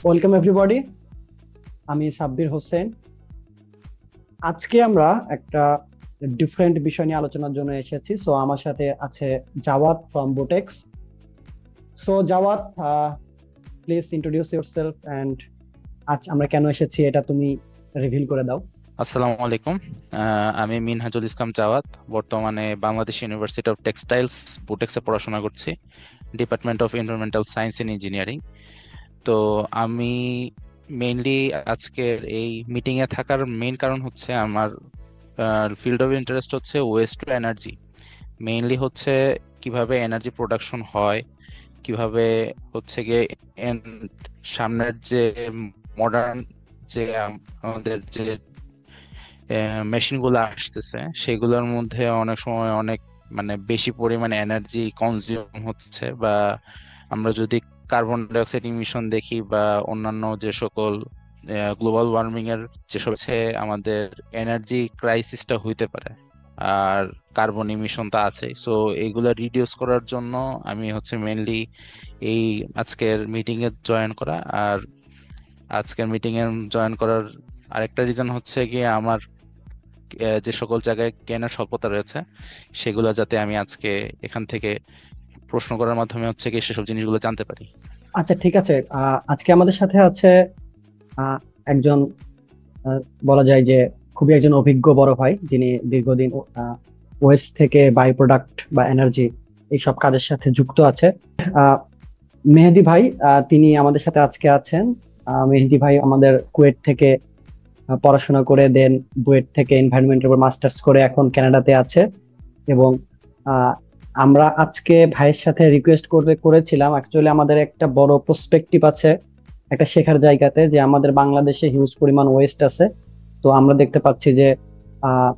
Welcome everybody. আমি সাব্বির হোসেন। আজকে আমরা একটা ডিফারেন্ট বিষয় নিয়ে আলোচনার জন্য এসেছি। সো আমার সাথে আছে Jawat from BUTEX. So Jawat, please introduce yourself and আজ আমরা কেন এসেছি এটা তুমি রিভিল করে দাও। আসসালামু আলাইকুম। আমি মিনহাজুল ইসলাম জাওয়াত। বর্তমানে বাংলাদেশ ইউনিভার্সিটি অফ টেক্সটাইলস বুটেক্সে পড়াশোনা করছি, department of environmental science and engineering. তো আমি মেইনলি আজকের এই মিটিং এ থাকার মেইন কারণ হচ্ছে আমার ফিল্ড অফ ইন্টারেস্ট হচ্ছে ওয়েস্ট টু এনার্জি। মেইনলি হচ্ছে কিভাবে এনার্জি প্রোডাকশন হয়, কিভাবে হচ্ছে গিয়ে সামনের যে মডার্ন যে আমাদের যে মেশিনগুলো আসতেছে সেগুলোর মধ্যে অনেক সময় অনেক বেশি পরিমাণে এনার্জি কনজিউম হচ্ছে, বা আমরা যদি কার্বন ডাই অক্সাইড ইমিশন দেখি বা অন্যান্য যে সকল গ্লোবাল ওয়ার্মিং এর যেসব হচ্ছে আমাদের এনার্জি ক্রাইসিসটা হইতে পারে, আর কার্বন ইমিশন তো আছে। সো এগুলা রিডিউস করার জন্য আমি হচ্ছে মেইনলি এই আজকের মিটিং এ জয়েন করা। আর আজকের মিটিং এ জয়েন করার আরেকটা রিজন হচ্ছে গিয়ে আমার যে সকল জায়গায় জ্ঞানের স্বল্পতা রয়েছে সেগুলো যাতে আমি আজকে এখান থেকে প্রশ্ন করার মাধ্যমে হচ্ছে কি সেসব জিনিসগুলো জানতে পারি। আচ্ছা, ঠিক আছে। আজকে আমাদের সাথে আছে আহ, একজন, আহ, বলা যায় যে খুবই একজন অভিজ্ঞ বড় ভাই, যিনি দীর্ঘদিন ওয়েস্ট থেকে বাই প্রোডাক্ট বা এনার্জি এইসব কাজের সাথে যুক্ত আছে। আহ, মেহেদী ভাই, তিনি আমাদের সাথে আজকে আছেন। মেহেদী ভাই আমাদের কুয়েট থেকে পড়াশোনা করে দেন বুয়েট থেকে এনভায়রনমেন্টের উপর মাস্টার্স করে এখন কানাডাতে আছে। এবং আহ, আমরা আজকে ভাইয়ের সাথে রিকোয়েস্ট করেছিলাম, অ্যাকচুয়ালি আমাদের একটা বড় পার্সপেক্টিভ আছে একটা শেখার জায়গাতে, যে আমাদের বাংলাদেশে হিউজ পরিমাণ ওয়েস্ট আছে। তো আমরা দেখতে পাচ্ছি যে আহ,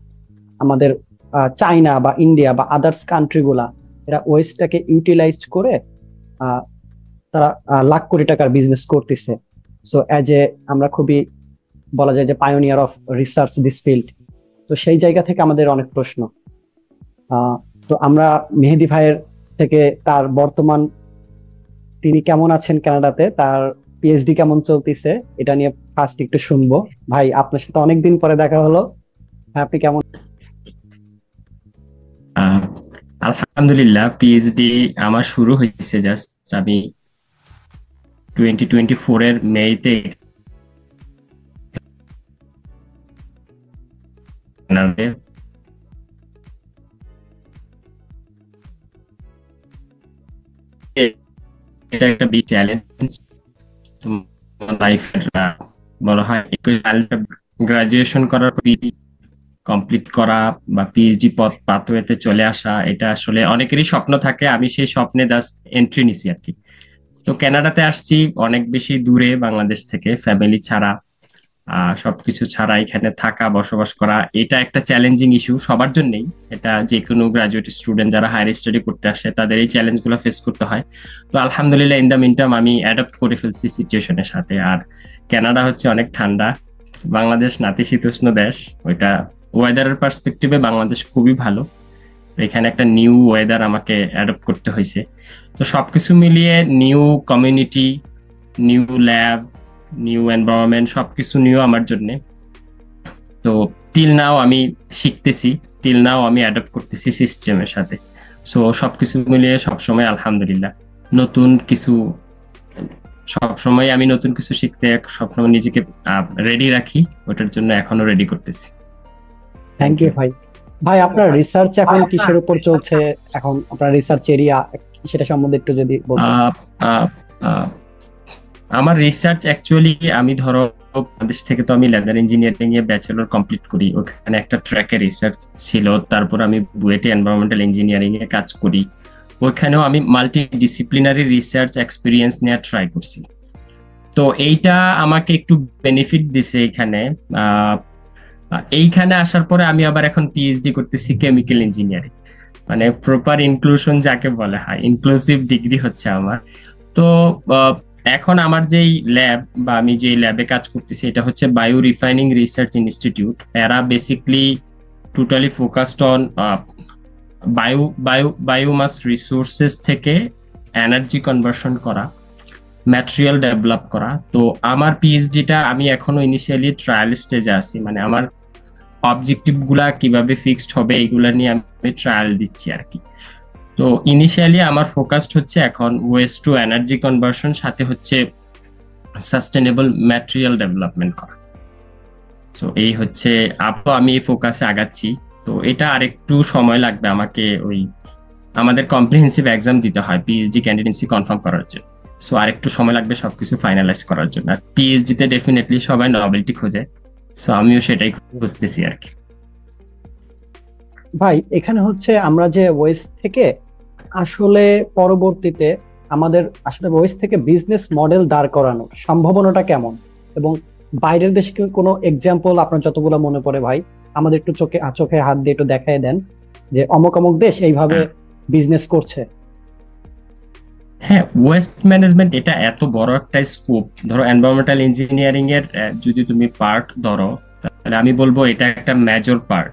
আমাদের চাইনা বা ইন্ডিয়া বা আদার্স কান্ট্রি গুলা এরা ওয়েস্টটাকে ইউটিলাইজ করে আহ, তারা লাখ কোটি টাকার বিজনেস করতেছে। সো অ্যাজ এ আমরা খুবই বলা যায় যে pioneer of research this field. তো সেই জায়গা থেকে আমাদের অনেক প্রশ্ন। আহ, তো আমরা মেহেদী ভাইয়ের থেকে তার বর্তমান, তিনি কেমন আছেন কানাডাতে, তার পিএইচডি কেমন চলতেছে, এটা নিয়ে ফার্স্ট একটু শুনবো। ভাই, আপনার সাথে অনেকদিন পরে দেখা হলো। হ্যাঁ, আপনি কেমন? আহ, আলহামদুলিল্লাহ, পিএইচডি আমার শুরু হয়েছে জাস্ট। আমি 2024 এর মেতে এটা একটা বিগ চ্যালেঞ্জ লাইফের। বলা হয় গ্রাজুয়েশন করার পর কমপ্লিট করা বা পিএইচডি পথ পাথওয়েতে চলে আসা, এটা আসলে অনেকেরই স্বপ্ন থাকে। আমি সেই স্বপ্নে জাস্ট এন্ট্রি নিছি আর কি। তো কানাডাতে আসছি অনেক বেশি দূরে বাংলাদেশ থেকে, ফ্যামিলি ছাড়া, সবকিছু ছাড়া এখানে থাকা বসবাস করা, এটা একটা চ্যালেঞ্জিং ইস্যু সবার জন্যই। এটা যে কোনো গ্রাজুয়েট স্টুডেন্ট যারা হায়ার স্টাডি করতে আসে তাদের এই চ্যালেঞ্জ গুলো ফেস করতে হয়। তো আলহামদুলিল্লাহ, ইন দ্য মিনটাইম আমি অ্যাডাপ্ট করে ফেলছি সিচুয়েশনের সাথে। আর কানাডা হচ্ছে অনেক ঠান্ডা, বাংলাদেশ নাতিশীতোষ্ণ দেশ। ওইটা ওয়েদারের পার্সপেক্টিভে বাংলাদেশ খুবই ভালো। তো এখানে একটা নিউ ওয়েদার আমাকে অ্যাডপ্ট করতে হয়েছে। তো সবকিছু মিলিয়ে new community, new lab, new environment, সবকিছু নিউ আমার জন্য। তো টিল নাও আমি শিখতেছি, টিল নাও আমি অ্যাডপ্ট করতেছি সিস্টেমের সাথে। সো সবকিছু মিলিয়ে সবসময় আলহামদুলিল্লাহ নতুন কিছু, সবসময় আমি নতুন কিছু শিখতে সবসময় নিজেকে রেডি রাখি। ওটার জন্য এখনো রেডি করতেছি। থ্যাংক ইউ ভাই। ভাই, আপনার রিসার্চ এখন কিসের উপর চলছে? এখন আপনার রিসার্চ এরিয়া সেটা সম্বন্ধে একটু যদি বলতেন। আমার রিসার্চ অ্যাকচুয়ালি, আমি ধরো বাংলাদেশ থেকে তো আমি লেদার ইঞ্জিনিয়ারিং এ ব্যাচেলর কমপ্লিট করি, ওখানে একটা ট্র্যাকে রিসার্চ ছিল। তারপর আমি বুয়েটে এনভায়রনমেন্টাল ইঞ্জিনিয়ারিং এ কাজ করি, ওইখানেও আমি মাল্টি ডিসিপ্লিনারি রিসার্চ এক্সপিরিয়েন্স নিয়ে ট্রাই করছি। তো এইটা আমাকে একটু বেনিফিট দিছে এখানে। এইখানে আসার পরে আমি আবার এখন পিএইচডি করতেছি কেমিক্যাল ইঞ্জিনিয়ারিং, মানে প্রপার ইনক্লুশন যাকে বলা হয়, ইনক্লুসিভ ডিগ্রি হচ্ছে আমার। তো এখন আমার যেই ল্যাব বা আমি যে ল্যাবে কাজ করতেছি এটা হচ্ছে বায়ো রিফাইনিং রিসার্চ ইনস্টিটিউট। এরা basically totally focused on biomass resources থেকে এনার্জি কনভার্সন করা। ম্যাটেরিয়াল ডেভেলপ করা। তো আমার পিএইচডিটা আমি এখনো ইনিশিয়ালি ট্রায়াল স্টেজে আছি, মানে আমার অবজেক্টিভ গুলা কিভাবে ফিক্সড হবে এইগুলা নিয়ে আমি ট্রায়াল দিচ্ছি আর কি। তো ইনিশিয়ালি আমার ফোকাসড হচ্ছে এখন ওয়েস্ট টু এনার্জি কনভার্সন, সাথে হচ্ছে সাস্টেনেবল ম্যাটেরিয়াল ডেভেলপমেন্ট করা। সো এই হচ্ছে আমি এই ফোকাসে আগাচ্ছি। তো এটা আরেকটু সময় লাগবে আমাকে, ওই আমাদের কম্প্রিহেন্সিভ এক্সাম দিতে হয় পিএইচডি ক্যান্ডিডেন্সি কনফার্ম করার জন্য। সো আরেকটু সময় লাগবে সবকিছু ফাইনালাইজ করার জন্য। আর পিএইচডি তে ডেফিনেটলি সবাই নভেলটি খোঁজে, সো আমিও সেটাই খুঁজতেছি আর কি। ভাই এখানে হচ্ছে আমরা যে ওয়েস্ট থেকে আসলে পরবর্তীতে আমাদের আসলে ওয়েস্ট থেকে বিজনেস মডেল দাঁড় করানোর সম্ভাবনাটা কেমন, এবং বাইরের দেশে কি কোনো এক্সাম্পল আপনার যতগুলো মনে পড়ে ভাই আমাদের একটু চোখে হাত দিয়ে একটু দেখায় দেন যে অমুক অমুক দেশ এইভাবে বিজনেস করছে। হ্যাঁ, ওয়েস্ট ম্যানেজমেন্ট এটা এত বড় একটা স্কোপ। ধরো এনভায়রনমেন্টাল ইঞ্জিনিয়ারিং এর যদি তুমি পার্ট ধরো, তাহলে আমি বলবো এটা একটা মেজর পার্ট।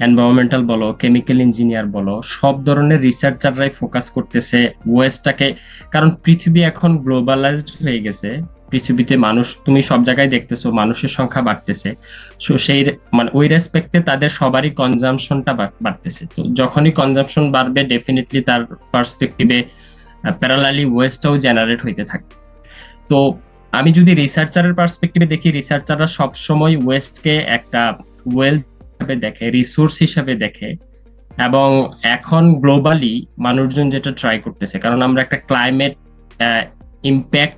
এনভায়রনমেন্টাল বলো, কেমিক্যাল ইঞ্জিনিয়ার বলো, সব ধরনের রিসার্চাররাই ফোকাস করতেছে ওয়েস্টটাকে। কারণ পৃথিবী এখন গ্লোবালাইজড হয়ে গেছে, পৃথিবীতে মানুষ তুমি সব জায়গায় দেখতেছো মানুষের সংখ্যা বাড়তেছে। সো সেই মানে ওই রেসপেক্টে তাদের সবারই কনজাম্পশনটা বাড়তেছে। তো যখনই কনজাম্পশন বাড়বে ডেফিনেটলি তার পার্সপেক্টিভে প্যারালালি ওয়েস্টটাও জেনারেট হইতে থাকে। তো আমি যদি রিসার্চারের পার্সপেক্টিভে দেখি, রিসার্চাররা সবসময় ওয়েস্টকে একটা ওয়েলথ হিসাবে দেখে, রিসোর্স হিসাবে দেখে। এবং এখন গ্লোবালি মানুষজন যেটা ট্রাই করতেছে, কারণ আমরা একটা ক্লাইমেট ইম্প্যাক্ট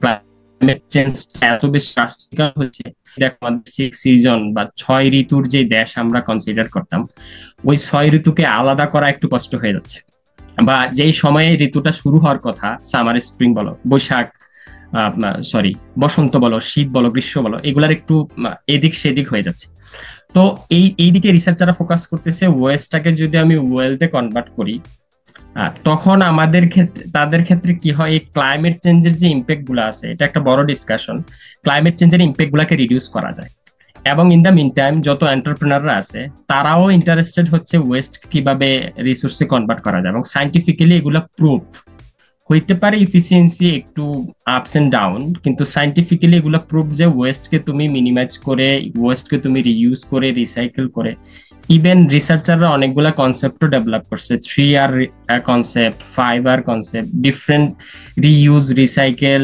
ক্লাইমেট চেঞ্জ এত বেশি ড্রাস্টিক্যাল হচ্ছে। দেখো আমাদের 6 সিজন বা 6 ঋতুর যে দেশ আমরা কনসিডার করতাম, ওই 6 ঋতুকে আলাদা করা একটু কষ্ট হয়ে যাচ্ছে। বা যেই সময়ে ঋতুটা শুরু হওয়ার কথা, সামার স্প্রিং বলো, বৈশাখ বসন্ত বলো, শীত বলো, গ্রীষ্ম বলো, এগুলার একটু এদিক সেদিক হয়ে যাচ্ছে। তো এই দিকে রিসার্চাররা ফোকাস করতেছে ওয়েস্টটাকে যদি আমি ওয়েলথে কনভার্ট করি, তখন আমাদের ক্ষেত্রে তাদের ক্ষেত্রে কি হয়, এই ক্লাইমেট চেঞ্জের যে ইম্প্যাক্ট গুলো আছে, এটা একটা বড় ডিসকাশন, ক্লাইমেট চেঞ্জের ইম্প্যাক্ট গুলাকে রিডিউস করা যায়। এবং ইন দ্য মিন টাইম যত এন্টারপ্রেনাররা আছে তারাও ইন্টারেস্টেড হচ্ছে ওয়েস্ট কিভাবে রিসোর্সে কনভার্ট করা যায়। এবং সাইন্টিফিক্যালি এগুলা প্রুফ হইতে পারে, ইফিসিয়েন্সি একটু আপস এন্ড ডাউন, কিন্তু সাইন্টিফিক্যালি এগুলো প্রুফ যে ওয়েস্টকে তুমি মিনিমাইজ করে, ওয়েস্টকে তুমি রিইউজ করে, রিসাইকেল করে। ইভেন রিসার্চাররা অনেকগুলা কনসেপ্টও ডেভেলপ করছে, 3R concept, 5R concept, different reuse, recycle,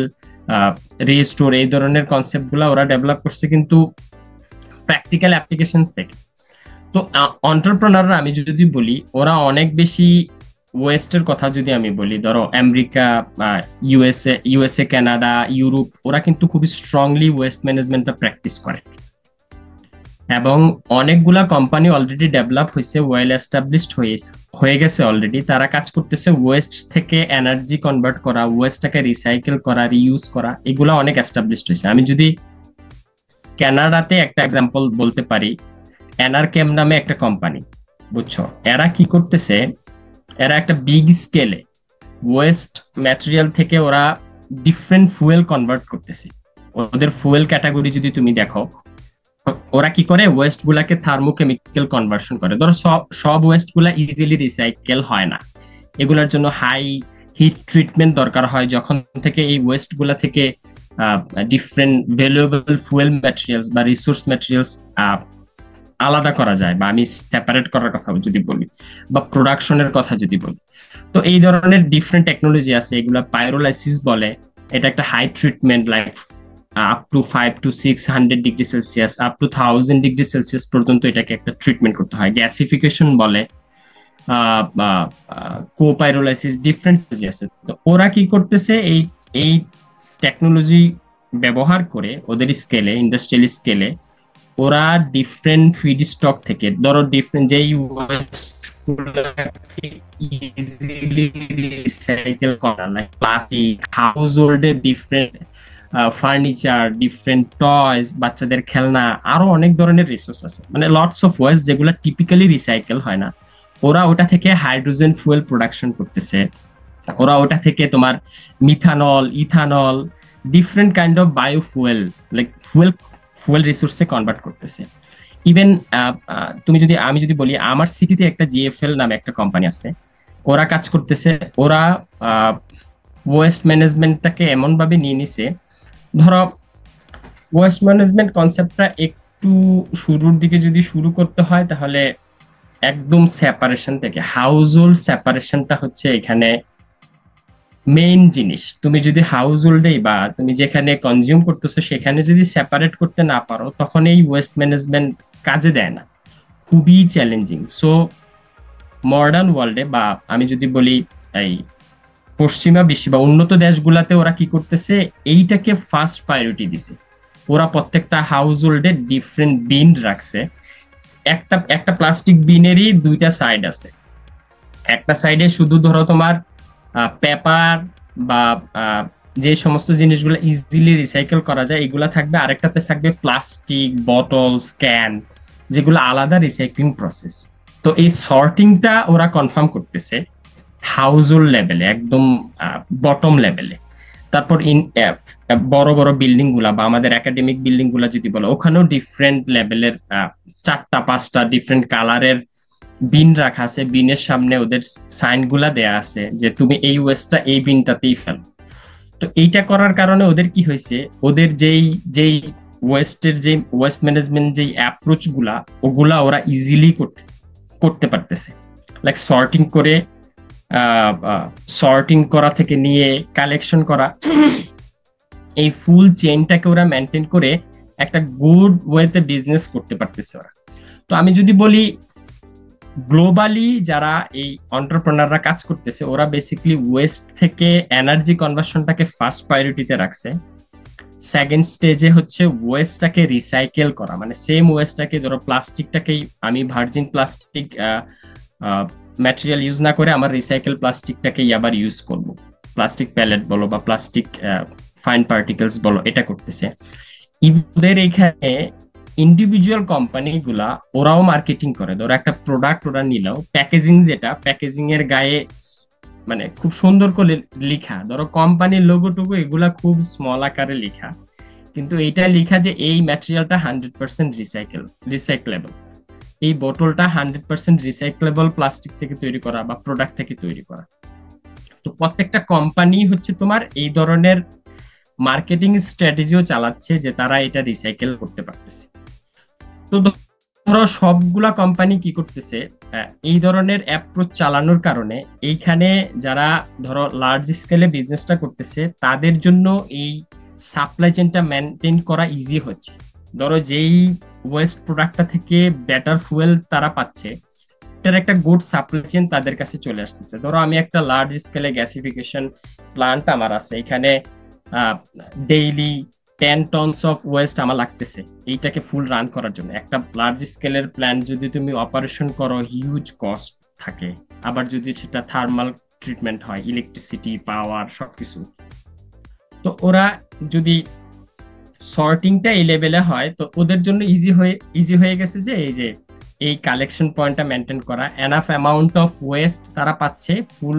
restore, এই ধরনের কনসেপ্ট গুলা ওরা ডেভেলপ করছে কিন্তু প্র্যাকটিক্যাল অ্যাপ্লিকেশনস থেকে। তো এন্টারপ্রেনাররা আমি যদি বলি, ওরা অনেক বেশি ওয়েস্টের কথা যদি আমি বলি, ধরো আমেরিকা, ইউএসএ, কানাডা, ইউরোপ, ওরা কিন্তু খুবই স্ট্রংলি ওয়েস্ট ম্যানেজমেন্টটা প্র্যাকটিস করে। এবং অনেকগুলা কোম্পানি অলরেডি ডেভেলপ হয়েছে, ওয়েল এস্টাবলিশড হয়ে গেছে অলরেডি। তারা কাজ করতেছে ওয়েস্ট থেকে এনার্জি কনভার্ট করা, ওয়েস্টটাকে রিসাইকেল করা, রিইউজ করা, এগুলা অনেক এস্টাবলিশড হয়েছে। আমি যদি কানাডাতে একটা এক্সাম্পল বলতে পারি, এনারকেম নামে একটা কোম্পানি, বুঝছো, এরা কি করতেছে, এরা একটা বিগ স্কেলে ওয়েস্ট ম্যাটেরিয়াল থেকে ওরা ডিফারেন্ট ফুয়েল কনভার্ট করতেছে। ওদের ফুয়েল ক্যাটাগরি যদি তুমি দেখো, ওরা কি করে, ওয়েস্ট গুলাকে থার্মোকেমিক্যাল কনভার্সন করে। ধরো সব ওয়েস্ট গুলা ইজিলি রিসাইকেল হয় না, এগুলোর জন্য হাই হিট ট্রিটমেন্ট দরকার হয়। যখন থেকে এই ওয়েস্ট গুলা থেকে ডিফারেন্ট ভ্যালুয়েবল ফুয়েল ম্যাটেরিয়ালস বা রিসোর্স ম্যাটেরিয়ালস আলাদা করা যায়, বা আমি সেপারেট করার কথা যদি বলি, বা প্রোডাকশনের কথা যদি বলি, তো এই ধরনের ডিফারেন্ট টেকনোলজি আছে। এগুলা পাইরোলাইসিস বলে, এটা একটা high treatment, like up to 5 to 600 degree Celsius, up to 1000 degree Celsius পর্যন্ত এটাকে একটা ট্রিটমেন্ট করতে হয়। গ্যাসিফিকেশন বলে, কোপাইরোলাইসিস, ডিফারেন্ট আছে। তো ওরা কি করতেছে, এই টেকনোলজি ব্যবহার করে ওদের স্কেলে, ইন্ডাস্ট্রিয়াল স্কেলে, ওরা ডিফারেন্ট ফিড স্টক থেকে, ধরো ডিফারেন্ট যেই ইজিলি রিসাইকেল করা, লাইক প্লাস্টিক, হাউস হোল্ডের ডিফারেন্ট ফার্নিচার, ডিফারেন্ট টয়স, বাচ্চাদের খেলনা, আরো অনেক ধরনের রিসোর্স আছে, মানে লটস অফ ওয়েস্ট যেগুলো টিপিক্যালি রিসাইকেল হয় না। ওরা ওটা থেকে হাইড্রোজেন ফুয়েল প্রোডাকশন করতেছে, ওরা ওটা থেকে তোমার methanol, ethanol, different kind of biofuel, like fuel রিসোর্সে কনভার্ট করতেছে। ইভেন আমি যদি বলি, আমার সিটিতে একটা জিএফএল নামে একটা কোম্পানি আছে, ওরা কাজ করতেছে, ওরা ওয়েস্ট ম্যানেজমেন্টটাকে এমন ভাবে নিয়ে নিছে, ধরো ওয়েস্ট ম্যানেজমেন্ট কনসেপ্টটা একটু শুরুর দিকে যদি শুরু করতে হয়, তাহলে একদম সেপারেশন থেকে, হাউস হোল্ড সেপারেশনটা হচ্ছে এখানে মেইন জিনিস। তুমি যদি হাউস হোল্ডেই বা তুমি যেখানে কনজিউম করতেছো সেখানে যদি সেপারেট করতে না পারো, তখন এই ওয়েস্ট ম্যানেজমেন্ট কাজে দেয় না, খুবই চ্যালেঞ্জিং। সো মডার্ন ওয়ার্ল্ডে, বা আমি যদি বলি এই পশ্চিমা বিশ্বে বা উন্নত দেশগুলাতে, ওরা কি করতেছে, এইটাকে ফার্স্ট প্রায়োরিটি দিছে। ওরা প্রত্যেকটা হাউস হোল্ডে ডিফারেন্ট বিন রাখছে। একটা একটা প্লাস্টিক বিনেরই দুইটা সাইড আছে। একটা সাইডে শুধু ধরো তোমার পেপার বা যে সমস্ত জিনিসগুলো ইজিলি রিসাইকেল করা যায় এগুলা থাকবে, আরেকটাতে থাকবে প্লাস্টিক বটল, ক্যান, যেগুলো আলাদা রিসাইক্লিং প্রসেস। তো এই সর্টিংটা ওরা কনফার্ম করতেছে হাউস হোল্ড লেভেলে, একদম বটম লেভেলে। তারপর বড় বড় বিল্ডিং গুলা বা আমাদের একাডেমিক বিল্ডিং গুলা যদি বলো, ওখানেও ডিফারেন্ট লেভেলের 4টা-5টা ডিফারেন্ট কালারের বিন রাখা আছে। বিনের সামনে ওদের সাইন গুলা দেয়া আছে যে তুমি এই ওয়েস্টটা এই বিনটাতেই ফেলো। তো এইটা করার কারণে ওদের কি হয়েছে, ওদের যেই ওয়েস্ট ম্যানেজমেন্ট যেই অ্যাপ্রোচ গুলা, ওগুলা ওরা ইজিলি করতে পারতেছে। লাইক সর্টিং করা থেকে নিয়ে কালেকশন করা, এই ফুল চেইনটাকে ওরা মেনটেন করে একটা গুড ওয়েতে বিজনেস করতে পারতেছে ওরা। তো আমি যদি বলি গ্লোবালি যারা এই এন্টারপ্রেনাররা কাজ করতেছে, ওরা বেসিক্যালি ওয়েস্ট থেকে এনার্জি কনভার্সনটাকে ফার্স্ট প্রায়োরিটিতে রাখছে। সেকেন্ড স্টেজে হচ্ছে ওয়েস্টটাকে রিসাইকেল করা, মানে সেম ওয়েস্টটাকে, ধরো প্লাস্টিকটাকেই আমি ভার্জিন প্লাস্টিক ম্যাটেরিয়াল ইউজ না করে আমার রিসাইকেল প্লাস্টিকটাকেই আবার ইউজ করব, প্লাস্টিক প্যালেট বলো বা প্লাস্টিক ফাইন পার্টিকেলস বলো, এটা করতেছে। ওদের এখানে ইন্ডিভিজুয়াল কোম্পানিগুলা ওরাও মার্কেটিং করে। ধরো একটা প্রোডাক্ট ওরা নিলেও প্যাকেজিং, যেটা প্যাকেজিং এর গায়ে মানে খুব সুন্দর করে লেখা, ধরো কোম্পানির লোগোটুকু এগুলা খুব স্মল আকারে লেখা, কিন্তু এইটা লেখা যে এই ম্যাটেরিয়ালটা 100% রিসাইকেলেবল, এই বোতলটা 100% রিসাইকেলেবল প্লাস্টিক থেকে তৈরি করা বা প্রোডাক্ট থেকে তৈরি করা। তো প্রত্যেকটা কোম্পানি হচ্ছে তোমার এই ধরনের মার্কেটিং স্ট্র্যাটেজিও চালাচ্ছে যে তারা এটা রিসাইকেল করতে পারতেছে। তো ধরো সবগুলা কোম্পানি কি করতেছে, এই ধরনের অ্যাপ্রোচ চালানোর কারণে এইখানে যারা ধরো লার্জ স্কেলে বিজনেসটা করতেছে তাদের জন্য এই সাপ্লাই চেইনটা মেনটেন করা ইজি হচ্ছে। ধরো যেই ওয়েস্ট প্রোডাক্টটা থেকে বেটার ফুয়েল তারা পাচ্ছে, এটার একটা গুড সাপ্লাই চেইন তাদের কাছে চলে আসতেছে। ধরো আমি একটা লার্জ স্কেলে গ্যাসিফিকেশন প্লান্ট আমার আছে, এখানে ডেইলি 10 টনস অফ ওয়েস্ট আমার লাগতেছে এইটাকে ফুল রান করার জন্য। একটা লার্জ স্কেলের প্ল্যান্ট যদি তুমি অপারেশন করো, হিউজ কস্ট থাকে। আবার যদি সেটা থার্মাল ট্রিটমেন্ট হয়, ইলেকট্রিসিটি, পাওয়ার, সবকিছু। তো ওরা যদি সর্টিংটা এই লেভেলে হয়, তো ওদের জন্য ইজি হয়ে গেছে যে এই কালেকশন পয়েন্টটা মেনটেন করা, এনাফ অ্যামাউন্ট অফ ওয়েস্ট তারা পাচ্ছে ফুল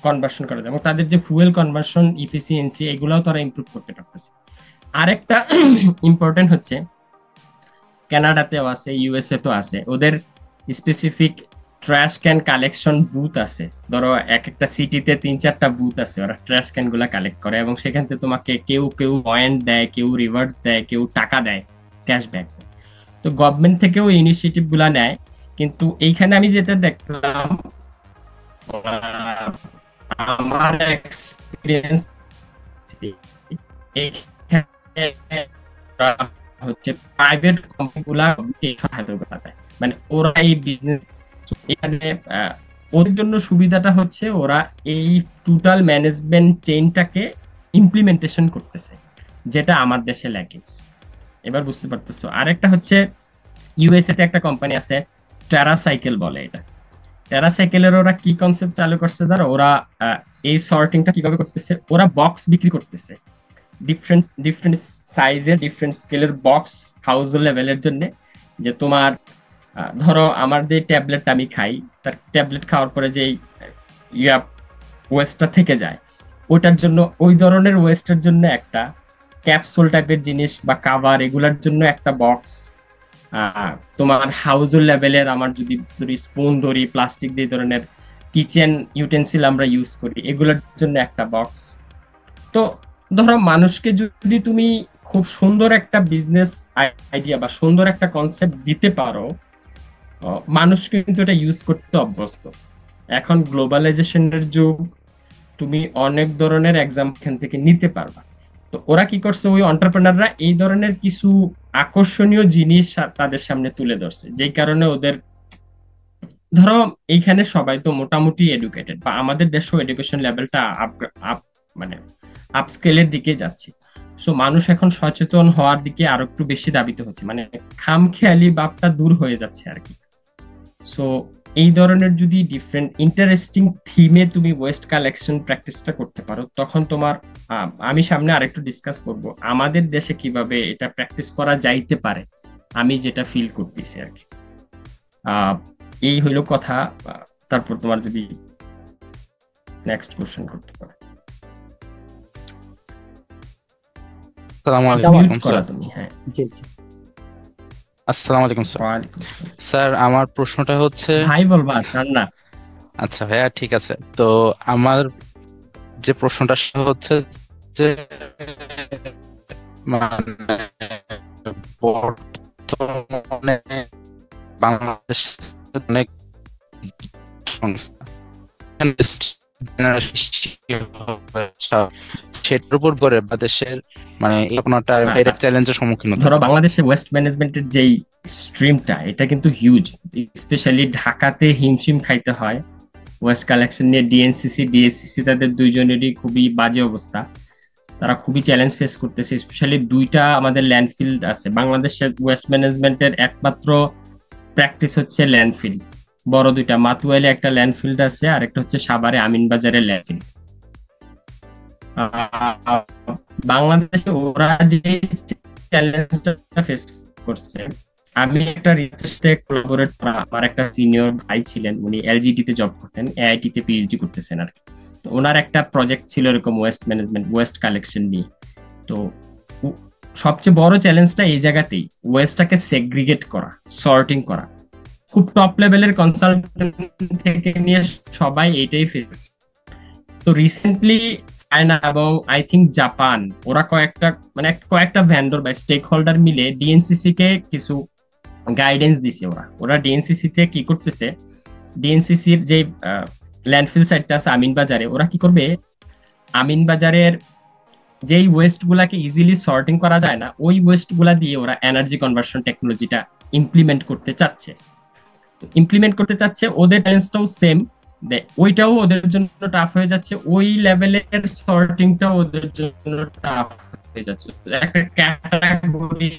কনভার্সন করা যায়, এবং তাদের যে ফুয়েল কনভার্সন ইফিসিয়েন্সি এগুলাও তারা ইমপ্রুভ করতে পারতেছে। আরেকটা ইম্পর্টেন্ট হচ্ছে, কানাডাতেও আছে, ইউএসএ তো আছে, ওদের specific trash can collection booth আছে। ধরো একটা সিটিতে 3-4টা বুথ আছে, ওরা ট্র্যাশ ক্যান গুলা কালেক্ট করে, এবং সেখান থেকে তোমাকে কেউ পয়েন্ট দেয়, কেউ রিভার্স দেয়, কেউ টাকা দেয়, ক্যাশব্যাক। তো গভর্নমেন্ট থেকেও ইনিশিয়েটিভ গুলা নেয়। কিন্তু এইখানে আমি যেটা দেখলাম, আমার এক্সপিরিয়েন্স হচ্ছে প্রাইভেট কোম্পানিগুলা মানে ওরা এই বিজনেস, এখানে ওদের জন্য সুবিধাটা হচ্ছে ওরা এই টোটাল ম্যানেজমেন্ট চেইনটাকে ইমপ্লিমেন্টেশন করতেছে, যেটা আমার দেশে ল্যাকিংস। এবার বুঝতে পারতেছো। আরেকটা হচ্ছে ইউএসএ তে একটা কোম্পানি আছে, টেরাসাইকেল বলে। এটা টেরাসাইকেলের ওরা কি কনসেপ্ট চালু করছে, ধরো ওরা এই সর্টিংটা কিভাবে করতেছে, ওরা বক্স বিক্রি করতেছে, ডিফারেন্ট সাইজের, ডিফারেন্ট স্কেলের বক্স হাউস লেভেলের জন্য। যে তোমার ধরো আমার যে ট্যাবলেট আমি খাই, তার ট্যাবলেট খাওয়ার পরে যে ওয়েস্টটা থেকে যায়, ওটার জন্য ওই ধরনের ওয়েস্টের জন্য একটা ক্যাপসুল টাইপের জিনিস বা কাভার, এগুলার জন্য একটা বক্স, আহ, তোমার হাউজহোল্ড লেভেলের আমার যদি স্পুন ধরি, প্লাস্টিক দিয়ে ধরনের কিচেন ইউটেন্সিল আমরা ইউজ করি, এগুলোর জন্য একটা বক্স। তো ধরো মানুষকে যদি তুমি খুব সুন্দর একটা বিজনেস আইডিয়া বা সুন্দর একটা কনসেপ্ট দিতে পারো, মানুষ কিন্তু এটা ইউজ করতে অভ্যস্ত। এখন গ্লোবালাইজেশনের যুগ, তুমি অনেক ধরনের এক্সাম এখান থেকে নিতে পারবা। তো ওরা কি করছে, ওই এন্টারপ্রেনাররা এই ধরনের কিছু আকর্ষণীয় জিনিস তাদের সামনে তুলে ধরছে, যেই কারণে ওদের, ধরো এইখানে সবাই তো মোটামুটি এডুকেটেড, বা আমাদের দেশেও এডুকেশন লেভেলটা আপ মানে আপস্কেলের দিকে যাচ্ছে। সো মানুষ এখন সচেতন হওয়ার দিকে আরো একটু বেশি দাবিত হচ্ছে, মানে খামখেয়ালি ভাবটা দূর হয়ে যাচ্ছে আর কি। সো এই ধরনের যদি ডিফারেন্ট ইন্টারেস্টিং থিমে তুমি ওয়েস্ট কালেকশন প্র্যাকটিসটা করতে পারো, তখন তোমার, আমি সামনে আরেকটু ডিসকাস করব আমাদের দেশে কিভাবে এটা প্র্যাকটিস করা যাইতে পারে, আমি যেটা ফিল করতেছি আর কি। আহ, এই হইলো কথা। তারপর তোমার যদি নেক্সট কোশ্চেন করতে পারো। আসসালামু যাওয়া আলাইকুম মিউট করা স্যার। তুমি, হ্যাঁ। জি জি। আসসালামু আলাইকুম স্যার। ওয়ালাইকুম আসসালাম। স্যার আমার প্রশ্নটা হচ্ছে, ভাই বলবা স্যার না? আচ্ছা ভাইয়া ঠিক আছে। তো আমার যে প্রশ্নটা সেটা হচ্ছে যে মানে বর্তমানে বাংলাদেশ অনেক সেটার উপর করে বাংলাদেশের মানে আপনারটা ডাইরেক্ট চ্যালেঞ্জের সম্মুখীন হতে ধরো হয়। বাংলাদেশে ওয়েস্ট ম্যানেজমেন্টের যেই স্ট্রিমটা, এটা কিন্তু হিউজ। স্পেশালি ঢাকাতে হিমশিম খাইতে হয় ওয়েস্ট কালেকশন নিয়ে। ডিএনসিসি ডিএসসিসি তাদের দুইজনেরই খুবই বাজে অবস্থা, তারা খুবই চ্যালেঞ্জ ফেস করতেছে। স্পেশালি দুইটা আমাদের ল্যান্ডফিল্ড আছে বাংলাদেশের। ওয়েস্ট ম্যানেজমেন্টের একমাত্র প্র্যাকটিস হচ্ছে ল্যান্ডফিল্ড, বড় দুইটা, মাতুয়াইলে একটা ল্যান্ডফিল্ড আছে, আর একটা হচ্ছে সাভারে আমিনবাজারের ল্যান্ডফিল্ড। বাংলাদেশে ওরা যে চ্যালেঞ্জটা ফেস করছে, আমি একটা রিসার্চে কোলাবোরেট করা, আমার একটা সিনিয়র ভাই ছিলেন, উনি এলজিডি তে জব করতেন, এআইটি তে পিএইচডি করতেছেন আর কি। তো ওনার একটা প্রজেক্ট ছিল এরকম ওয়েস্ট ম্যানেজমেন্ট, ওয়েস্ট কালেকশন নিয়ে। তো সবচেয়ে বড় চ্যালেঞ্জটা এই জায়গাতেই, ওয়েস্টটাকে সেগ্রিগেট করা, সর্টিং করা। খুব টপ লেভেলের কনসালটেন্ট থেকে নিয়ে সবাই এটাই ফেস। তো রিসেন্টলি চায়না এবং আই থিঙ্ক জাপান, ওরা কয়েকটা ভেন্ডর বা স্টেক হোল্ডার মিলে ডিএনসিসি কে কিছু গাইডেন্স দিছে। ওরা ডিএনসিসি তে কি করতেছে, ডিএনসিসির যে ল্যান্ডফিল সাইটটা আছে আমিনবাজারে, ওরা কি করবে, আমিনবাজারের যেই ওয়েস্ট গুলাকে ইজিলি সর্টিং করা যায় না, ওই ওয়েস্ট গুলা দিয়ে ওরা এনার্জি কনভার্সন টেকনোলজিটা ইমপ্লিমেন্ট করতে চাচ্ছে। ওদের চ্যালেঞ্জটাও সেম, ওইটাও ওদের জন্য টাফ হয়ে যাচ্ছে, ওই লেভেলের সর্টিংটাও ওদের জন্য টাফ হয়ে যাচ্ছে। একটা ক্যাটাগরি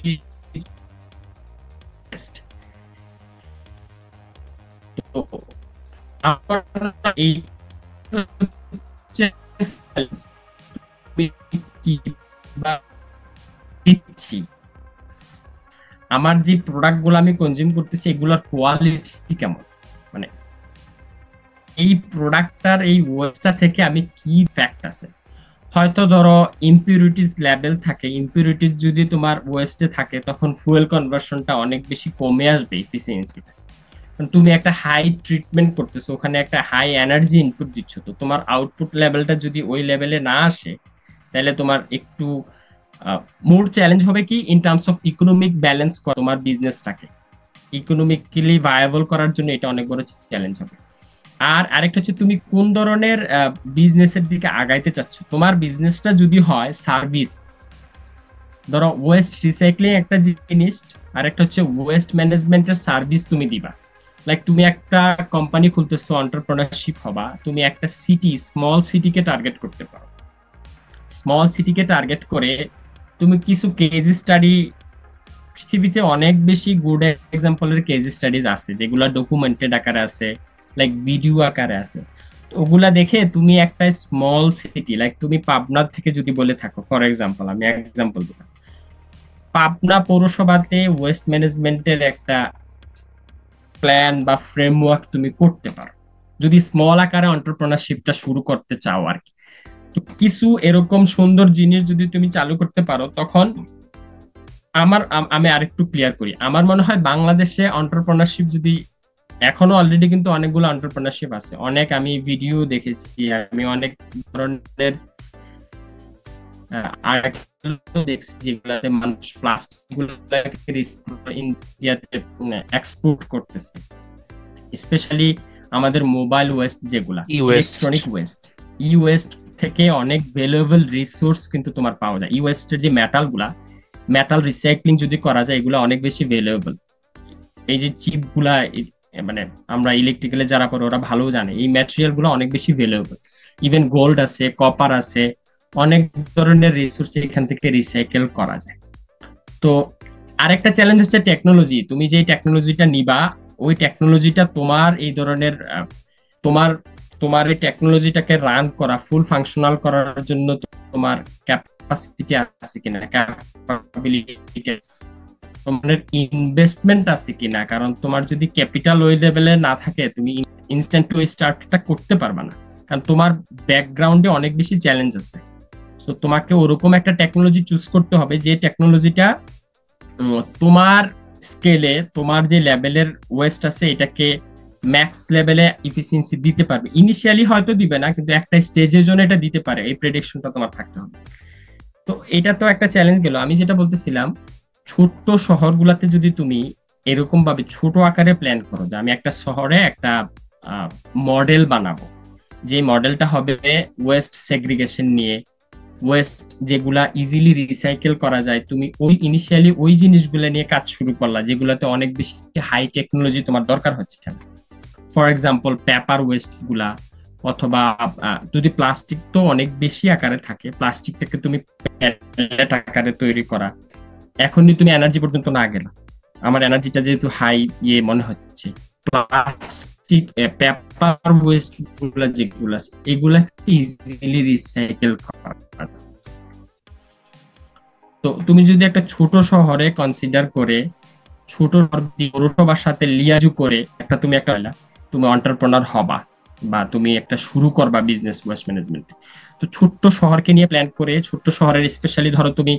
এই দিচ্ছি, আমার যে প্রোডাক্ট গুলো আমি কনজিউম করতেছি, এগুলোর কোয়ালিটি কেমন, মানে এই প্রোডাক্টটার এই ওয়েস্টটা থেকে আমি কি ফ্যাক্ট আছে। হয়তো ধরো ইম্পিউরিটিস লেভেল থাকে, ইম্পিউরিটিস যদি তোমার ওয়েস্টে থাকে, তখন ফুয়েল কনভার্সনটা অনেক বেশি কমে আসবে, এফিসিয়েন্সিটা। তুমি একটা হাই ট্রিটমেন্ট করতেছো, ওখানে একটা হাই এনার্জি ইনপুট দিচ্ছ, তো তোমার আউটপুট লেভেলটা যদি ওই লেভেলে না আসে, তাহলে তোমার একটু মোর চ্যালেঞ্জ হবে কি in terms of economic balance করা, তোমার বিজনেসটাকে ইকোনমিক্যালি ভায়াবল করার জন্য এটা অনেক বড় চ্যালেঞ্জ হবে। আর আরেকটা হচ্ছে, তুমি কোন ধরনের বিজনেসের দিকে আগাইতে চাচ্ছ। তোমার বিজনেসটা যদি হয় সার্ভিস, ধরো ওয়েস্ট রিসাইক্লিং একটা জিনিস, আর একটা হচ্ছে ওয়েস্ট ম্যানেজমেন্টের সার্ভিস তুমি দিবা। লাইক তুমি একটা কোম্পানি খুলতেছো, এন্টারপ্রেনারশিপ হবা, তুমি একটা সিটি, স্মল সিটিকে টার্গেট করতে পারো। স্মল সিটিকে টার্গেট করে তুমি কিছু কেস স্টাডি, পৃথিবীতে অনেক বেশি গুড এক্সাম্পলের কেস স্টাডিজ আছে যেগুলা ডকুমেন্টেড আকারে আছে, লাইক ভিডিও আকারে আছে। ওগুলা দেখে তুমি একটা স্মল সিটি, লাইক তুমি পাবনা থেকে যদি বলে থাকো, ফর এক্সাম্পল আমি এক্সাম্পল দিলাম, পাবনা পৌরসভাতে ওয়েস্ট ম্যানেজমেন্টের একটা প্ল্যান বা ফ্রেমওয়ার্ক তুমি করতে পারো, যদি স্মল আকারে এন্টারপ্রেনারশিপটা শুরু করতে চাও আর কি। তো কিছু এরকম সুন্দর জিনিস যদি তুমি চালু করতে পারো, তখন আমি আরেকটু ক্লিয়ার করি। আমার মনে হয় বাংলাদেশে এন্টারপ্রেনারশিপ যদি এখনো অলরেডি কিন্তু অনেকগুলো এন্টারপ্রেনারশিপ আছে, অনেক আমি ভিডিও দেখেছি, আমি অনেক ধরনের আর্টিকেল দেখছি যেগুলোতে মানুষ প্লাস্টিক গুলোকে ইন্ডিয়াতে এক্সপোর্ট করতেছে, স্পেশালি আমাদের মোবাইল ওয়েস্ট যেগুলা ইলেকট্রনিক ওয়েস্ট, ই ওয়েস্ট থেকে অনেক ভ্যালুয়েবল রিসোর্স কিন্তু তোমার পাওয়া যায়। ই ওয়েস্টের যে মেটাল গুলা, মেটাল রিসাইক্লিং যদি করা যায় এগুলো অনেক বেশি ভ্যালুয়েবল। এই যে চিপ গুলা মানে আমরা ইলেকট্রিক্যালে যারা করে ওরা ভালো জানে এই ম্যাটেরিয়াল গুলো অনেক বেশি ভ্যালুয়েবল। ইভেন গোল্ড আছে, কপার আছে, অনেক ধরনের রিসোর্স এখান থেকে রিসাইকেল করা যায়। তো আরেকটা চ্যালেঞ্জ হচ্ছে টেকনোলজি। তুমি যে টেকনোলজিটা নিবা ওই টেকনোলজিটা তোমার এই ধরনের তোমার তোমার এই টেকনোলজিটাকে রান করা, ফুল ফাংশনাল করার জন্য তোমার ক্যাপাসিটি আছে কিনা, ক্যাপাবিলিটি, তোমার ইনভেস্টমেন্ট আছে কিনা। কারণ তোমার যদি ক্যাপিটাল ওই লেভেলে না থাকে তুমি ইনস্ট্যান্ট ওই স্টার্টটা করতে পারবা না, কারণ তোমার ব্যাকগ্রাউন্ডে অনেক বেশি চ্যালেঞ্জ আছে। তো তোমাকে ওরকম একটা টেকনোলজি চুজ করতে হবে যে টেকনোলজিটা তোমার স্কেলে, তোমার যে লেভেলের ওয়েস্ট আছে এটাকে ম্যাক্স লেভেলে এফিসিয়েন্সি দিতে পারবে। ইনিশিয়ালি হয়তো দিবে না, কিন্তু একটা স্টেজের জন্য এটা দিতে পারে, এই প্রেডিকশনটা তোমার থাকতে হবে। তো এটা তো একটা চ্যালেঞ্জ গেল। আমি যেটা বলতেছিলাম, ছোট্ট শহরগুলোতে যদি তুমি এরকম ভাবে ছোট আকারে প্ল্যান করো যে আমি একটা শহরে একটা মডেল বানাবো, যে মডেলটা হবে ওয়েস্ট সেগ্রিগেশন নিয়ে, ওয়েস্ট যেগুলা ইজিলি রিসাইকেল করা যায়, তুমি ওই ইনিশিয়ালি ওই জিনিসগুলো নিয়ে কাজ শুরু করলা যেগুলাতে অনেক বেশি হাই টেকনোলজি তোমার দরকার হচ্ছে না। ফর এক্সাম্পল পেপার ওয়েস্ট গুলা, অথবা যদি প্লাস্টিক তো অনেক বেশি আকারে থাকে, প্লাস্টিকটাকে তুমি প্যালেট আকারে তৈরি করা। এখনই তুমি এনার্জি পর্যন্ত না গেলা, আমার এনার্জিটা যেহেতু হাই মনে হচ্ছে, প্লাস্টিক পেপার ওয়েস্ট গুলা যেগুলো আছে এগুলা ইজিলি রিসাইকেল করা। তো তুমি যদি একটা ছোট শহরে কনসিডার করে, ছোট পৌরসভার সাথে লিয়াজু করে একটা তুমি এন্টারপ্রেনার হবা, বা তুমি একটা শুরু করবা বিজনেস ওয়েস্ট ম্যানেজমেন্টে। তো ছোট্ট শহরকে নিয়ে প্ল্যান করে, ছোট্ট শহরের স্পেশালি ধরো তুমি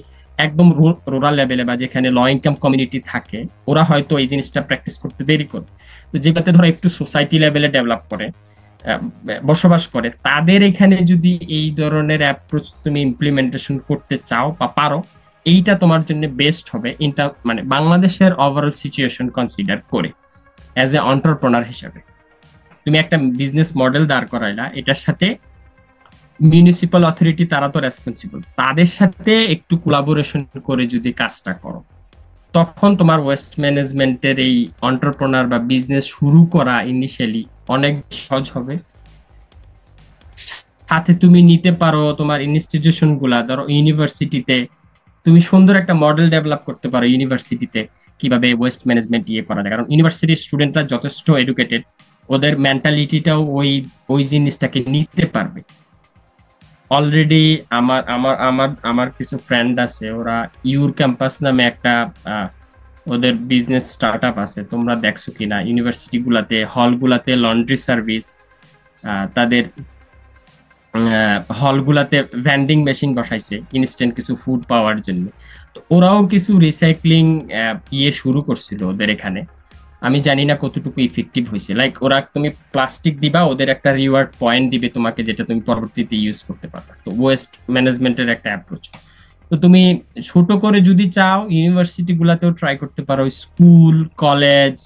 একদম রুরাল লেভেলে বা যেখানে ল ইনকাম কমিউনিটি থাকে, ওরা হয়তো এই জিনিসটা প্র্যাকটিস করতে দেরি করে। তো যেটাতে ধরো একটু সোসাইটি লেভেলে ডেভেলপ করে বসবাস করে, তাদের এখানে যদি এই ধরনের অ্যাপ্রোচ তুমি ইমপ্লিমেন্টেশন করতে চাও বা পারো, এইটা তোমার জন্য বেস্ট হবে। মানে বাংলাদেশের ওভারঅল সিচুয়েশন কনসিডার করে অ্যাজ এ এন্টারপ্রেনার হিসেবে তুমি একটা বিজনেস মডেল দাঁড় করাইলা, এটার সাথে মিউনিসিপাল অথরিটি তারা তো রেসপন্সিবল, তাদের সাথে একটু কোলাবোরেশন করে যদি কাজটা করো, তখন তোমার ওয়েস্ট ম্যানেজমেন্টের এই এন্টারপ্রেনার বা বিজনেস শুরু করা ইনিশিয়ালি অনেক সহজ হবে। সাথে তুমি নিতে পারো তোমার ইনস্টিটিউশন গুলা, ধরো ইউনিভার্সিটিতে তুমি সুন্দর একটা মডেল ডেভেলপ করতে পারো ইউনিভার্সিটিতে কিভাবে ওয়েস্ট ম্যানেজমেন্ট করা যায়। কারণ ইউনিভার্সিটির স্টুডেন্টরা যথেষ্ট এডুকেটেড, ওদের মেন্টালিটিটাও ওই জিনিসটাকে নিতে পারবে। অলরেডি আমার আমার আমার আমার কিছু ফ্রেন্ড আছে, ওরা ইউর ক্যাম্পাস নামে একটা ওদের বিজনেস স্টার্টআপ আছে, তোমরা দেখছো কিনা। ইউনিভার্সিটি গুলাতে, হল গুলাতে লন্ড্রি সার্ভিস, তাদের হলগুলাতে ভেন্ডিং মেশিন বসাইছে ইনস্ট্যান্ট কিছু ফুড পাওয়ার জন্য। তো ওরাও কিছু রিসাইক্লিং শুরু করছিল ওদের এখানে। আমি জানি না কতটুকু ইফেক্টিভ হয়েছে। লাইক ওরা তুমি প্লাস্টিক দিবা, ওদের একটা রিওয়ার্ড পয়েন্ট দিবে তোমাকে, যেটা তুমি পরবর্তীতে ইউজ করতে পারবে। তো ওয়েস্ট ম্যানেজমেন্টের একটা অ্যাপ্রোচ। তো তুমি ছোট করে যদি চাও ইউনিভার্সিটি গুলাতেও ট্রাই করতে পারো, স্কুল, কলেজ,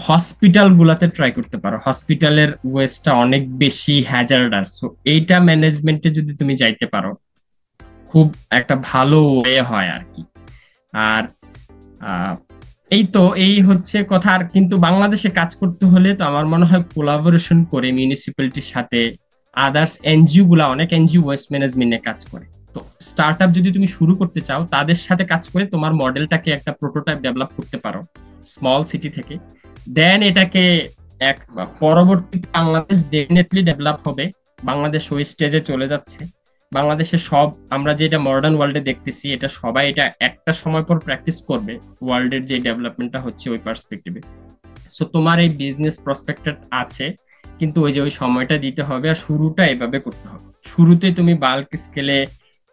হসপিটাল গুলাতে ট্রাই করতে পারো। হসপিটালের ওয়েস্টটা অনেক বেশি হ্যাজার্ডাস, সো এইটা ম্যানেজমেন্টে যদি তুমি যাইতে পারো খুব একটা ভালো ওয়ে হয় আর কি। আর এই হচ্ছে কথা। আর কিন্তু বাংলাদেশে কাজ করতে হলে তো আমার মনে হয় কোলাবোরেশন করে মিউনিসিপ্যালিটির সাথে আদার্স এনজিও গুলা, অনেক এনজিও ওয়েস্ট ম্যানেজমেন্টে কাজ করে। তো স্টার্টআপ যদি তুমি শুরু করতে চাও, তাদের সাথে কাজ করে তোমার মডেলটাকে একটা প্রোটোটাইপ ডেভেলপ করতে পারো স্মল সিটি থেকে, দেন এটাকে এক পরবর্তী বাংলাদেশ ডেফিনেটলি ডেভেলপ হবে। বাংলাদেশ ওই স্টেজে চলে যাচ্ছে। বাংলাদেশে সব আমরা যেটা মডার্ন ওয়ার্ল্ডে দেখতেছি, এটা সবাই এটা একটা সময় পর প্র্যাকটিস করবে, ওয়ার্ল্ডের যে ডেভেলপমেন্টটা হচ্ছে ওই পার্সপেক্টিভে। সো তোমার এই বিজনেস প্রসপেক্টটা আছে, কিন্তু ওই সময়টা দিতে হবে, আর শুরুটা এভাবে করতে হবে। শুরুতে তুমি বাল্ক স্কেলে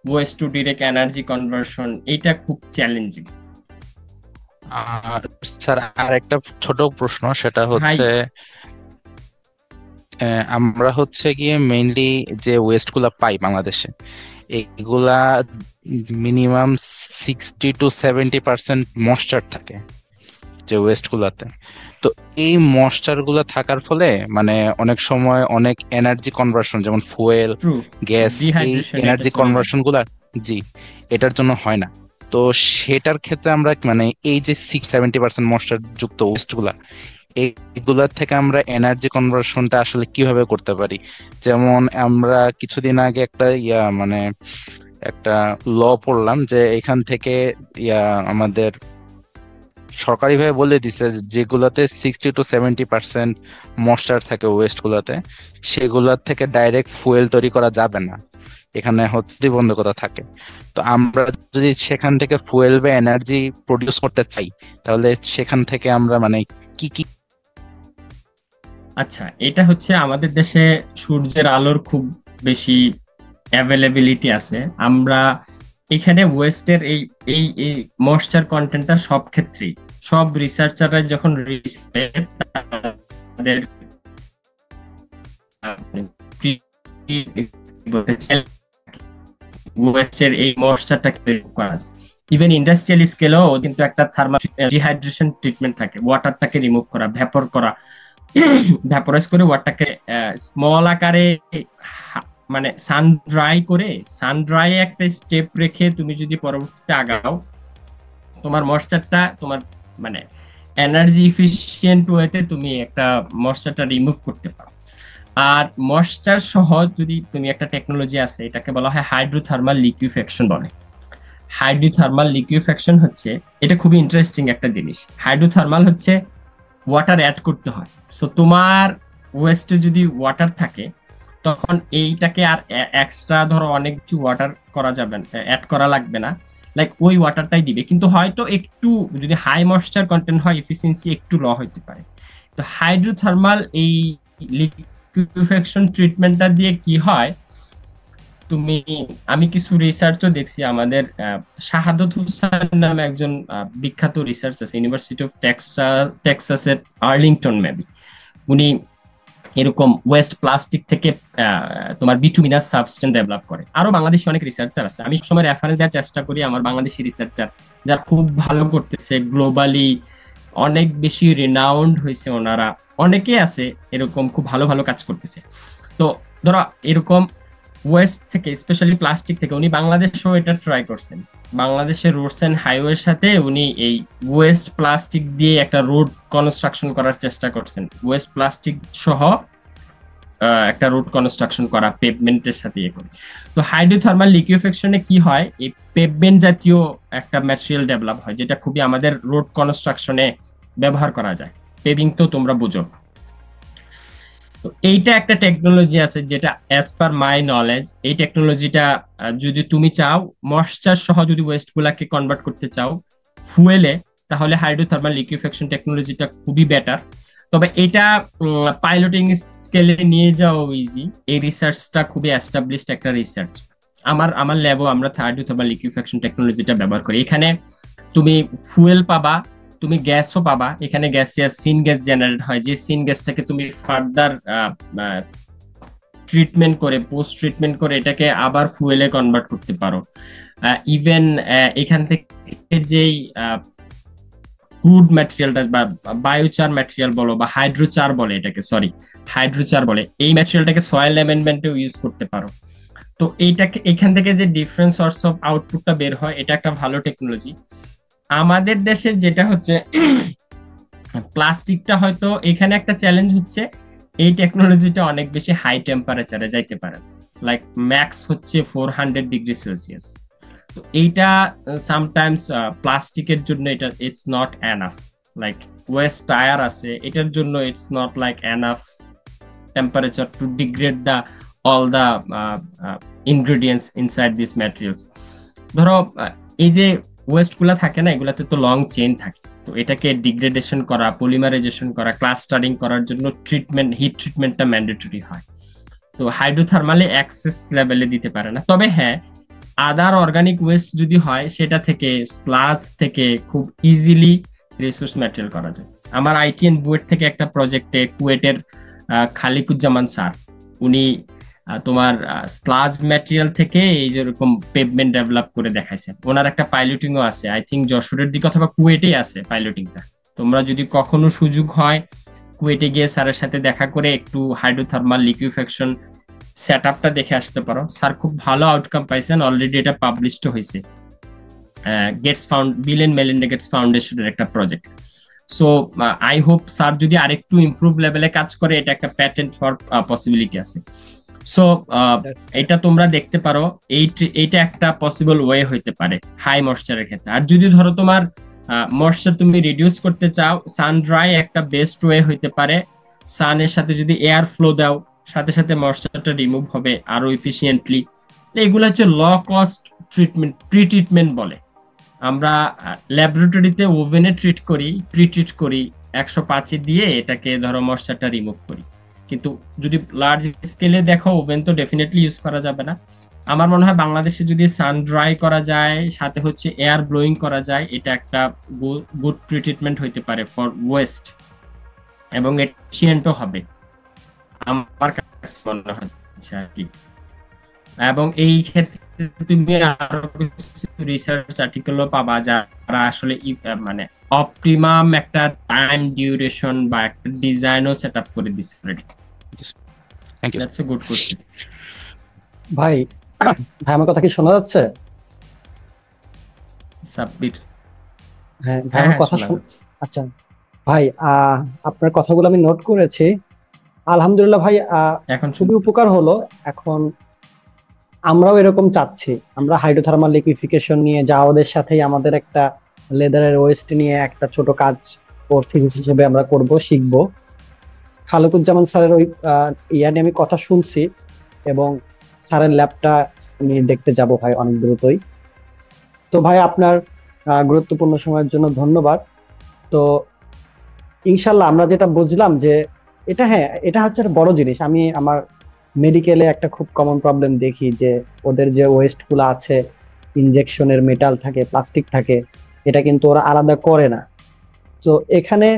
West to direct energy conversion, এটা খুব চ্যালেঞ্জিং। স্যার আর একটা ছোট প্রশ্ন, সেটা ভাই হচ্ছে আমরা হচ্ছে গিয়ে মেইনলি যে ওয়েস্ট গুলা পাই বাংলাদেশে, এগুলা মিনিমাম 60 to 70% ময়েশ্চার থাকে যে ওয়েস্ট গুলাতে। তো এই ময়েশ্চার গুলা থাকার ফলে মানে অনেক সময় অনেক এনার্জি কনভার্সন, যেমন ফুয়েল, ট্রু, গ্যাস, এই ডিহাইড্রেশন এটা এনার্জি চলে যায়। কনভার্সন গুলা, জি, এটার জন্য হয় না। তো সেটার ক্ষেত্রে আমরা মানে এই যে 60-70% ময়েশ্চার যুক্ত ওয়েস্ট গুলা, এইগুলার থেকে আমরা এনার্জি কনভার্সনটা আসলে কিভাবে করতে পারি? যেমন আমরা কিছুদিন আগে একটা মানে একটা ল পড়লাম যে এখান থেকে আমাদের সরকারিভাবে বলে দিছে যে যেগুলাতে 60 to 70% ময়েশ্চার থাকে ওয়েস্ট গুলাতে, সেগুলার থেকে ডাইরেক্ট ফুয়েল তৈরি করা যাবে না, এখানে হচ্ছে প্রতিবন্ধকতা থাকে। তো আমরা যদি সেখান থেকে ফুয়েল বা এনার্জি প্রডিউস করতে চাই, তাহলে সেখান থেকে আমরা মানে কি কি আচ্ছা, এটা হচ্ছে আমাদের দেশে সূর্যের আলোর খুব বেশি অ্যাভেলেবিলিটি আছে। আমরা এখানে ওয়েস্টের এই এই এই ময়েশ্চার কন্টেন্টটা সব ক্ষেত্রেই, সব রিসার্চাররা যখন তাদের ওয়েস্টের এই ময়েশ্চারটাকে রিমুভ করা যায়। ইভেন ইন্ডাস্ট্রিয়াল স্কেলেও কিন্তু একটা থার্মাল ডিহাইড্রেশন ট্রিটমেন্ট থাকে, ওয়াটারটাকে রিমুভ করা, ভ্যাপর করা, ভ্যাপরাইজ করে ওয়াটারটাকে স্মল আকারে মানে সান ড্রাই করে, সান ড্রাই একটা স্টেপ রেখে তুমি যদি পরবর্তীতে আগাও, তোমার ময়েশ্চারটা তোমার মানে এনার্জি ইফিশিয়েন্ট ওয়েতে তুমি একটা ময়েশ্চারটা রিমুভ করতে পারো। আর ময়েশ্চার সহ যদি তুমি একটা টেকনোলজি আছে, এটাকে বলা হয় হাইড্রোথার্মাল লিকুইফ্যাকশন বলে। হাইড্রোথার্মাল লিকুইফ্যাকশন হচ্ছে, এটা খুবই ইন্টারেস্টিং একটা জিনিস। হাইড্রোথার্মাল হচ্ছে ওয়াটার অ্যাড করতে হয়। সো তোমার ওয়েস্টে যদি ওয়াটার থাকে, তখন এইটাকে আর এক্সট্রা ধরো অনেক কিছু ওয়াটার করা যাবে না, অ্যাড করা লাগবে না, লাইক ওই ওয়াটারটাই দিবে। কিন্তু হয়তো একটু যদি হাই ময়েশ্চার কন্টেন্ট হয়, এফিসিয়েন্সি একটু ল হইতে পারে। তো হাইড্রোথার্মাল এই লিকুইফ্যাকশন ট্রিটমেন্টটা দিয়ে কি হয়, তুমি, আমি কিছু রিসার্চও দেখছি, আমাদের শাহাদত হুসাইন নামে একজন বিখ্যাত রিসার্চ আছে ইউনিভার্সিটি অফ টেক্সাসের আর্লিংটন মেবি, উনি এরকম ওয়েস্ট প্লাস্টিক থেকে তোমার বিটুমিনাস সাবস্টেন্স ডেভেলপ করে। আরো বাংলাদেশি অনেক রিসার্চার আছে, আমি সময় রেফারেন্স দেওয়ার চেষ্টা করি আমার বাংলাদেশি রিসার্চার যারা খুব ভালো করতেছে, গ্লোবালি অনেক বেশি রিনাউন্ড হয়েছে ওনারা, অনেকে আছে এরকম খুব ভালো ভালো কাজ করতেছে। তো ধরো এরকম ওয়েস্ট থেকে, স্পেশালি প্লাস্টিক থেকে, উনি বাংলাদেশেও এটা ট্রাই করছেন। বাংলাদেশের রোডস এন্ড হাইওয়ের সাথে উনি এই ওয়েস্ট প্লাস্টিক দিয়ে একটা রোড কনস্ট্রাকশন করার চেষ্টা করছেন, ওয়েস্ট প্লাস্টিক সহ একটা রোড কনস্ট্রাকশন করা পেভমেন্টের সাথে ইয়ে করে। তো হাইড্রোথার্মাল লিকুইফ্যাকশনে কি হয়, এই পেভমেন্ট জাতীয় একটা ম্যাটেরিয়াল ডেভেলপ হয়, যেটা খুবই আমাদের রোড কনস্ট্রাকশনে ব্যবহার করা যায়। পেভিং তো তোমরা বুঝো। তো এইটা একটা টেকনোলজি আছে যেটা অ্যাজ পার মাই নলেজ, এই টেকনোলজিটা যদি তুমি চাও ময়েশ্চার সহ যদি ওয়েস্ট গুলাকে কনভার্ট করতে চাও ফুয়েলে, তাহলে হাইড্রোথার্মাল লিকুইফ্যাকশন টেকনোলজিটা খুবই বেটার। তবে এটা পাইলটিং স্কেলে নিয়ে যাওয়া ইজি, এই রিসার্চটা খুবই এস্টাবলিশড একটা রিসার্চ। আমার ল্যাবও আমরা হাইড্রোথার্মাল লিকুইফ্যাকশন টেকনোলজিটা ব্যবহার করি। এখানে তুমি ফুয়েল পাবা, তুমি গ্যাসও পাবা। এখানে গ্যাসিয়াস সিন গ্যাস জেনারেট হয়, যে সিন গ্যাসটাকে তুমি ফার্দার ট্রিটমেন্ট করে, পোস্ট ট্রিটমেন্ট করে এটাকে আবার ফুয়েলে কনভার্ট করতে পারো। ইভেন এখান থেকে যেই ক্রুড ম্যাটেরিয়ালটা বা বায়োচার ম্যাটেরিয়াল বলো বা হাইড্রোচার বলে, এটাকে সরি হাইড্রোচার বলে, এই ম্যাটেরিয়ালটাকে সয়েল অ্যামেন্ডমেন্টেও ইউজ করতে পারো। তো এইটাকে, এখান থেকে যে ডিফারেন্ট সোর্স অফ আউটপুটটা বের হয়, এটা একটা ভালো টেকনোলজি। আমাদের দেশের যেটা হচ্ছে প্লাস্টিকটা, হয়তো এখানে একটা চ্যালেঞ্জ হচ্ছে এই টেকনোলজিটা অনেক বেশি হাই টেম্পারেচারে যাইতে পারে, লাইক ম্যাক্স হচ্ছে 400 ডিগ্রি সেলসিয়াস। তো এইটা সামটাইমস প্লাস্টিকের জন্য এটা it's not enough. Like waste tyre আছে, এটার জন্য it's not like enough temperature to degrade the all the ingredients inside this materials. ধরো এই যে ওয়েস্ট গুলা থাকে না, এগুলাতে তো লং চেইন থাকে, তো এটাকে ডিগ্রেডেশন করা, পলিমারাইজেশন করা, ক্লাস্টারিং করার জন্য ট্রিটমেন্ট, হিট ট্রিটমেন্টটা ম্যান্ডেটরি হয়। তো হাইড্রোথার্মালে অ্যাক্সেস লেভেলে দিতে পারে না। তবে হ্যাঁ, আদার অর্গানিক ওয়েস্ট যদি হয় সেটা থেকে, স্লাজ থেকে খুব ইজিলি রিসোর্স ম্যাটেরিয়াল করা যায়। আমার আইটিএন বুয়েট থেকে একটা প্রজেক্টে কুয়েটের খালিকুজ্জামান স্যার, উনি তোমার স্লাজ ম্যাটেরিয়াল থেকে এই যেরকম পেভমেন্ট ডেভেলপ করে দেখাইছেন। ওনার একটা পাইলটিংও আছে, আই থিঙ্ক যশোরের দিকে অথবা কুয়েটেই আছে পাইলটিংটা। তোমরা যদি কখনো সুযোগ হয় কুয়েটে গিয়ে স্যারের সাথে দেখা করে একটু হাইড্রোথার্মাল লিকুইফ্যাকশন সেট আপটা দেখে আসতে পারো। স্যার খুব ভালো আউটকাম পাইছেন, অলরেডি এটা পাবলিশড হয়েছে, বিল এন্ড মেলিন্ডা গেটস ফাউন্ডেশনের একটা project. So I hope sir যদি আরেকটু ইমপ্রুভ লেভেলে কাজ করে, এটা একটা প্যাটেন্ট হওয়ার পসিবিলিটি আছে। সো এটা তোমরা দেখতে পারো, এইটা একটা পসিবল ওয়ে হইতে পারে হাই ময়েশ্চারের ক্ষেত্রে। আর যদি ধরো তোমার ময়েশ্চার তুমি রিডিউস করতে চাও, সান ড্রাই একটা বেস্ট ওয়ে হইতে পারে। সানের সাথে যদি এয়ার ফ্লো দাও, সাথে সাথে ময়েশ্চারটা রিমুভ হবে আরো এফিশিয়েন্টলি। এগুলো হচ্ছে ল কস্ট ট্রিটমেন্ট, প্রি ট্রিটমেন্ট বলে। আমরা ল্যাবরেটরিতে ওভেনে প্রি ট্রিট করি 105 দিয়ে, এটাকে ধরো ময়েশ্চারটা রিমুভ করি। কিন্তু যদি লার্জ স্কেলে দেখো, ওভেন তো ডেফিনেটলি ইউজ করা যাবে না। আমার মনে হয় বাংলাদেশে যদি সান ড্রাই করা যায়, সাথে হচ্ছে এয়ার ব্লোয়িং করা যায়, এটা একটা গুড প্রি ট্রিটমেন্ট হইতে পারে ফর ওয়েস্ট, এবং এফিশিয়েন্টও হবে আমার কাছে মনে হচ্ছে আর কি। এবং এই ক্ষেত্রে তুমি আরো কিছু রিসার্চ আর্টিকেলও পাবা যারা আসলে মানে অপটিমাম একটা টাইম ডিউরেশন বা একটা ডিজাইনও সেট আপ করে দিচ্ছে already. Thank you. That's a good question. ভাই ভাই আমার কথা কি শোনা যাচ্ছে? সাব্বির, হ্যাঁ ভাই আমার কথা শোনা যাচ্ছে। আচ্ছা ভাই, আপনার কথাগুলো আমি নোট করেছি। আলহামদুলিল্লাহ ভাই, এখন খুবই উপকার হলো। এখন আমরাও এরকম চাচ্ছি, আমরা হাইড্রোথার্মাল লিকুইফিকেশন নিয়ে জাওয়াদের সাথেই আমাদের একটা লেদারের ওয়েস্ট নিয়ে একটা ছোট কাজ থিসিস হিসেবে আমরা করব, শিখবো। খালেকুজ্জামান স্যারের ওই ইয়া নিয়ে আমি কথা শুনছি, এবং স্যারের ল্যাবটা আমি দেখতে যাব ভাই অনেক দ্রুতই। তো ভাই আপনার গুরুত্বপূর্ণ সময়ের জন্য ধন্যবাদ। তো ইনশাল্লাহ আমরা যেটা বুঝলাম যে এটা, হ্যাঁ এটা হচ্ছে একটা বড় জিনিস। আমি আমার মেডিকেলে একটা খুব কমন প্রবলেম দেখি যে ওদের যে ওয়েস্ট গুলো আছে, ইনজেকশনের মেটাল থাকে, প্লাস্টিক থাকে, এটা কিন্তু ওরা আলাদা করে না। তো এখানে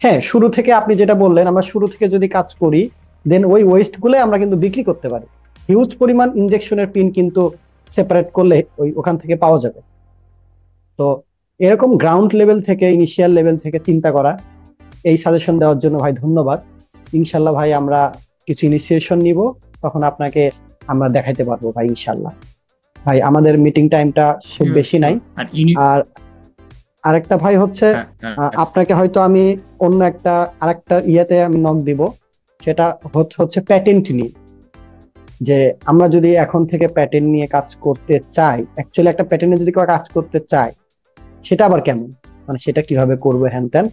হ্যাঁ, শুরু থেকে আপনি যেটা বললেন, আমরা শুরু থেকে যদি কাজ করি, দেন ওই ওয়েস্ট গুলো আমরা কিন্তু বিক্রি করতে পারি। হিউজ পরিমাণ ইনজেকশনের পিন কিন্তু সেপারেট করলে ওখান থেকে পাওয়া যাবে। তো এরকম গ্রাউন্ড লেভেল থেকে, ইনিশিয়াল লেভেল থেকে চিন্তা করা, এই সাজেশন দেওয়ার জন্য ভাই ধন্যবাদ। ইনশাল্লাহ ভাই আমরা কিছু ইনিশিয়েশন নিব, তখন আপনাকে আমরা দেখাইতে পারবো ভাই ইনশাল্লাহ। ভাই আমাদের মিটিং টাইমটা খুব বেশি নাই। আর আরেকটা ভাই হচ্ছে, আপনাকে হয়তো আমি অন্য আরেকটা ইয়েতে আমি নক দিব, সেটা হচ্ছে প্যাটেন্ট নিয়ে। যে আমরা যদি এখন থেকে প্যাটেন্ট নিয়ে কাজ করতে চাই, অ্যাকচুয়ালি একটা প্যাটেন্টে যদি কেউ কাজ করতে চায়, সেটা আবার কেমন, মানে সেটা কিভাবে করবো হ্যান ত্যান।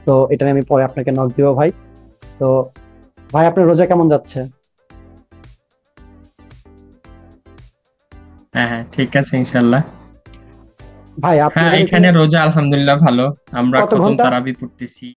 তো এটা নিয়ে আমি পরে আপনাকে নক দিব ভাই। তো ভাই আপনার রোজা কেমন যাচ্ছে? হ্যাঁ ঠিক আছে ইনশাআল্লাহ ভাই আপনাদের এখানে রোজা আলহামদুলিল্লাহ ভালো। আমরা কত খতম ঘন্টা? তারাবি পড়তেছি।